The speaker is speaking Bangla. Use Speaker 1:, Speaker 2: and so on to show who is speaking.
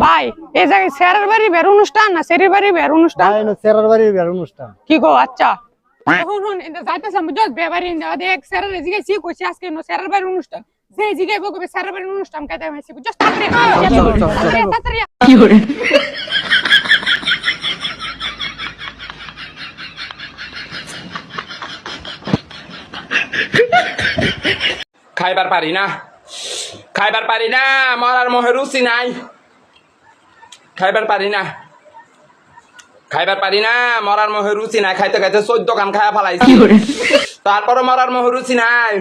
Speaker 1: ভাই এই জায়গায় স্যারের বাড়ি বের অনুষ্ঠান না সেরের বাড়ি বের অনুষ্ঠান?
Speaker 2: ভাই স্যারের বাড়ির বের অনুষ্ঠান।
Speaker 1: কি গো আচ্ছা শুন ইন্দা যাইতাছাম বুঝছ বেবারি ইন্দা দেখ স্যারের এদিকে সি কইছি আজকে নো স্যারের বাড়ির অনুষ্ঠান যে জিগাইব কবে স্যারের বাড়ির অনুষ্ঠান কাইতে হইছে বুঝছ তাড়াতাড়ি কি করে
Speaker 3: খাইবার পারি না মরার মোহে রুচি নাই খাইবার পারি না মরার মোহে রুচি নাই খাইতে খাইতে 14 কান খায়া ফেলাইছি তারপরে মরার মোহে রুচি নাই